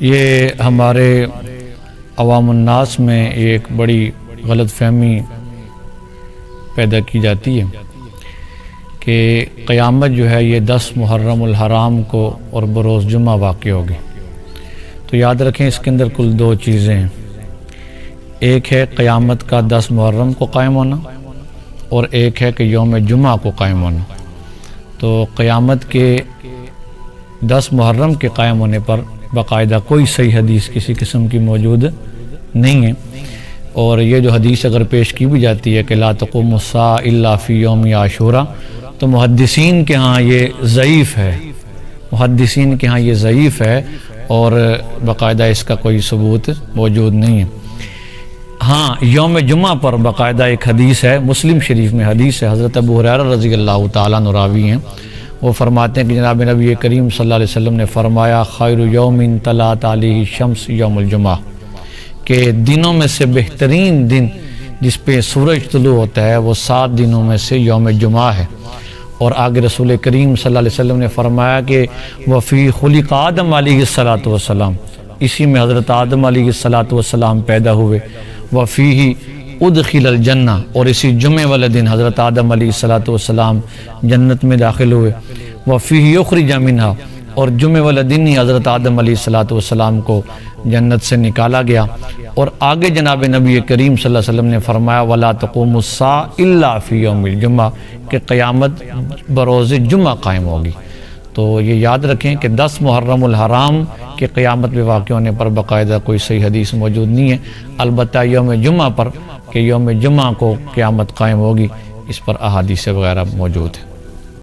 یہ ہمارے عوام الناس میں ایک بڑی غلط فہمی پیدا کی جاتی ہے کہ قیامت جو ہے یہ 10 محرم الحرام کو اور بروز جمعہ واقع ہوگی۔ تو یاد رکھیں اس کے اندر کل 2 چیزیں ہیں، ایک ہے قیامت کا 10 محرم کو قائم ہونا اور ایک ہے کہ یوم جمعہ کو قائم ہونا۔ تو قیامت کے 10 محرم کے قائم ہونے پر باقاعدہ کوئی صحیح حدیث کسی قسم کی موجود نہیں ہے، اور یہ جو حدیث اگر پیش کی بھی جاتی ہے کہ لا تقوم الساعۃ الا فی یوم عاشوراء، تو محدثین کے ہاں یہ ضعیف ہے، محدثین کے ہاں یہ ضعیف ہے اور باقاعدہ اس کا کوئی ثبوت موجود نہیں ہے۔ ہاں یوم جمعہ پر باقاعدہ ایک حدیث ہے، مسلم شریف میں حدیث ہے، حضرت ابو ہریرہ رضی اللہ تعالیٰ عنہ راوی ہیں، وہ فرماتے ہیں کہ جناب نبی کریم صلی اللہ علیہ وسلم نے فرمایا خیر یوم طلعت علیہ الشمس یوم الجمعہ، کہ دنوں میں سے بہترین دن جس پہ سورج طلوع ہوتا ہے وہ 7 دنوں میں سے یوم جمعہ ہے۔ اور آگے رسول کریم صلی اللہ علیہ وسلم نے فرمایا کہ وفی خلق آدم علیہ السلام، اسی میں حضرت آدم علیہ السلام پیدا ہوئے، وفیہ ادخل الجنہ، اور اسی جمعے والے دن حضرت آدم علیہ السلام جنت میں داخل ہوئے، وفیہ یخرج منہا، اور جمعے والے دن ہی حضرت آدم علیہ السلام کو جنت سے نکالا گیا۔ اور آگے جناب نبی کریم صلی اللہ علیہ وسلم نے فرمایا وَلَا تَقُومُ السَّاعَةُ إِلَّا فِي يَوْمِ الْجُمْعَةِ، کہ قیامت بروز جمعہ قائم ہوگی۔ تو یہ یاد رکھیں کہ 10 محرم الحرام کے قیامت میں واقع ہونے پر باقاعدہ کوئی صحیح حدیث موجود نہیں ہے، البتہ یوم جمعہ پر کہ یوم جمعہ کو قیامت قائم ہوگی، اس پر احادیث وغیرہ موجود ہیں۔